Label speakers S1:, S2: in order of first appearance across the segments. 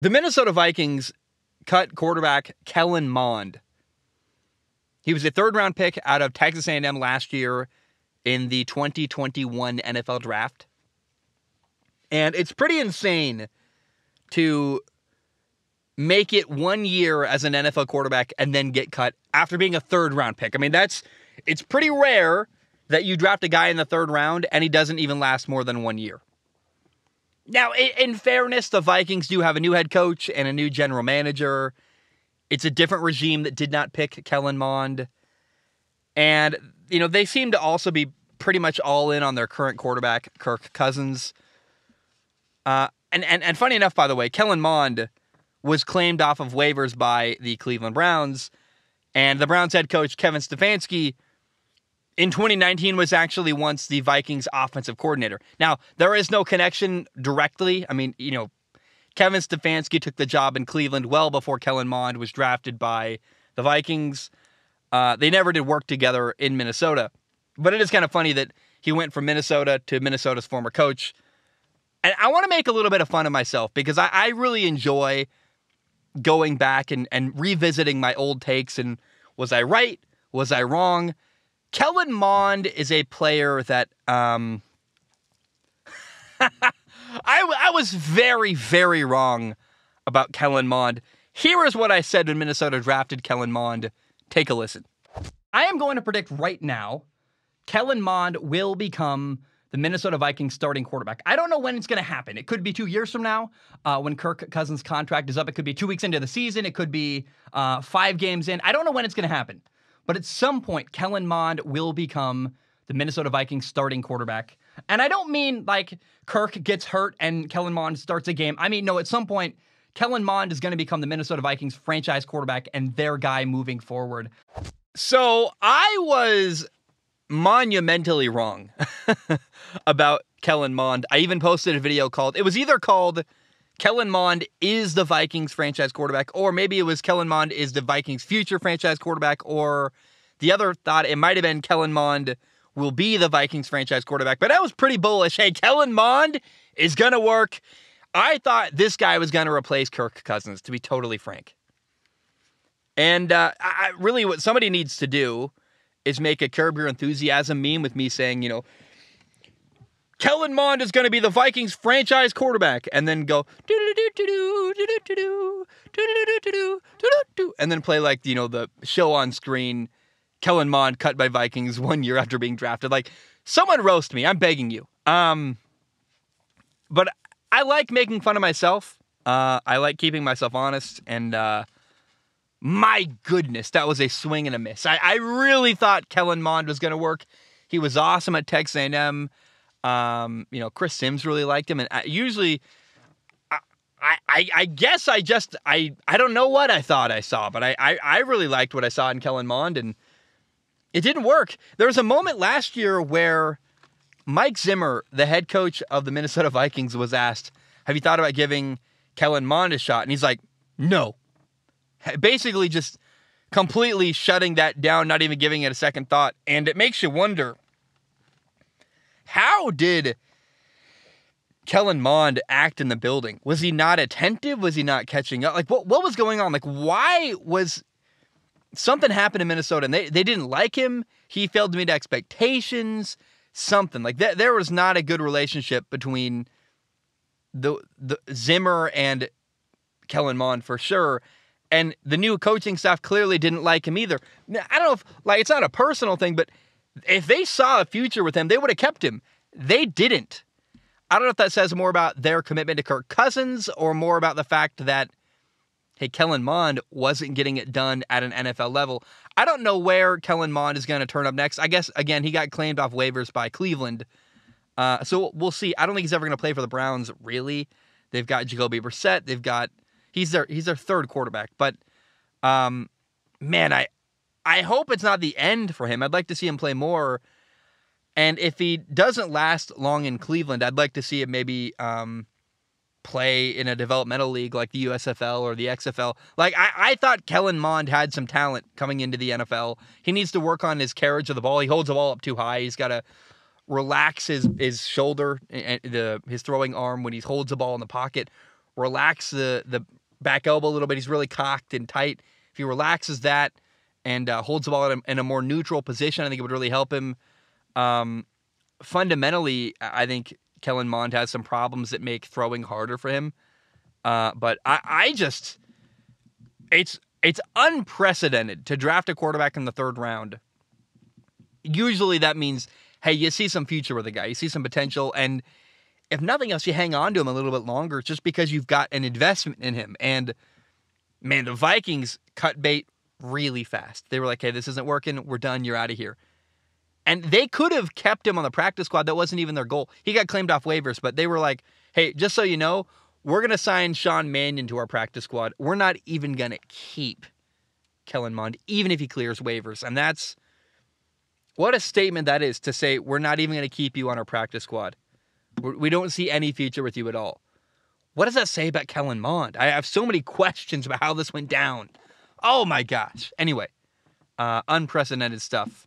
S1: The Minnesota Vikings cut quarterback Kellen Mond. He was a third-round pick out of Texas A&M last year in the 2021 NFL Draft. And it's pretty insane to make it 1 year as an NFL quarterback and then get cut after being a third-round pick. I mean, it's pretty rare that you draft a guy in the third round and he doesn't even last more than 1 year. Now, in fairness, the Vikings do have a new head coach and a new general manager. It's a different regime that did not pick Kellen Mond. And, they seem to also be pretty much all in on their current quarterback, Kirk Cousins. And funny enough, by the way, Kellen Mond was claimed off of waivers by the Cleveland Browns. And the Browns head coach, Kevin Stefanski, in 2019 was actually once the Vikings offensive coordinator. Now, there is no connection directly. I mean, Kevin Stefanski took the job in Cleveland well before Kellen Mond was drafted by the Vikings. They never did work together in Minnesota. But it is kind of funny that he went from Minnesota to Minnesota's former coach. And I want to make a little bit of fun of myself because I really enjoy going back and revisiting my old takes. And was I right? Was I wrong? Kellen Mond is a player that I was very, very wrong about Kellen Mond. Here is what I said when Minnesota drafted Kellen Mond. Take a listen. I am going to predict right now Kellen Mond will become the Minnesota Vikings starting quarterback. I don't know when it's going to happen. It could be 2 years from now when Kirk Cousins' contract is up. It could be 2 weeks into the season. It could be 5 games in. I don't know when it's going to happen. But at some point, Kellen Mond will become the Minnesota Vikings starting quarterback. And I don't mean like Kirk gets hurt and Kellen Mond starts a game. I mean, no, at some point, Kellen Mond is going to become the Minnesota Vikings franchise quarterback and their guy moving forward. So I was monumentally wrong about Kellen Mond. I even posted a video it was either called Kellen Mond is the Vikings franchise quarterback, or maybe it was Kellen Mond is the Vikings future franchise quarterback, or the other thought it might have been Kellen Mond will be the Vikings franchise quarterback. But I was pretty bullish. Hey, Kellen Mond is going to work. I thought this guy was going to replace Kirk Cousins, to be totally frank. And I really what somebody needs to do is make a Curb Your Enthusiasm meme with me saying, Kellen Mond is going to be the Vikings franchise quarterback, and then go and then play like the show on screen, Kellen Mond cut by Vikings 1 year after being drafted. Like, someone roast me, I'm begging you. But I like making fun of myself. I like keeping myself honest, and my goodness, that was a swing and a miss. I really thought Kellen Mond was going to work. He was awesome at Texas A&M. Chris Sims really liked him, and I guess I don't know what I thought I saw, but I really liked what I saw in Kellen Mond, and it didn't work. There was a moment last year where Mike Zimmer, the head coach of the Minnesota Vikings, was asked, "Have you thought about giving Kellen Mond a shot?" And he's like, "No." Basically, just completely shutting that down, not even giving it a second thought, and it makes you wonder. How did Kellen Mond act in the building? Was he not attentive? Was he not catching up? Like, what was going on? Like, why was something happened in Minnesota and they didn't like him? He failed to meet expectations. Something like that. There was not a good relationship between the Zimmer and Kellen Mond for sure. And the new coaching staff clearly didn't like him either. Now, I don't know if it's not a personal thing, but if they saw a future with him, they would have kept him. They didn't. I don't know if that says more about their commitment to Kirk Cousins or more about the fact that, hey, Kellen Mond wasn't getting it done at an NFL level. I don't know where Kellen Mond is going to turn up next. I guess, again, he got claimed off waivers by Cleveland. So we'll see. I don't think he's ever going to play for the Browns, really. They've got Jacoby Brissett. He's their third quarterback. But, man, I hope it's not the end for him. I'd like to see him play more. And if he doesn't last long in Cleveland, I'd like to see him maybe play in a developmental league like the USFL or the XFL. Like, I thought Kellen Mond had some talent coming into the NFL. He needs to work on his carriage of the ball. He holds the ball up too high. He's got to relax his shoulder and his throwing arm when he holds the ball in the pocket. relax the back elbow a little bit. He's really cocked and tight. If he relaxes that and holds the ball in a more neutral position, I think it would really help him. Fundamentally, I think Kellen Mond has some problems that make throwing harder for him. But I just, it's unprecedented to draft a quarterback in the 3rd round. Usually that means, hey, you see some future with the guy, you see some potential, and if nothing else, you hang on to him a little bit longer just because you've got an investment in him. And man, the Vikings cut bait really fast. They were like, hey, this isn't working. We're done. You're out of here. And they could have kept him on the practice squad. That wasn't even their goal. He got claimed off waivers, but they were like, hey, just so you know, we're going to sign Sean Mannion to our practice squad. We're not even going to keep Kellen Mond, even if he clears waivers. And that's what a statement that is, to say we're not even going to keep you on our practice squad. We don't see any future with you at all. What does that say about Kellen Mond? I have so many questions about how this went down. Oh my gosh. Anyway, unprecedented stuff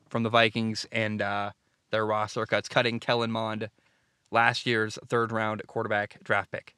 S1: from the Vikings and their roster cuts, cutting Kellen Mond, last year's 3rd round quarterback draft pick.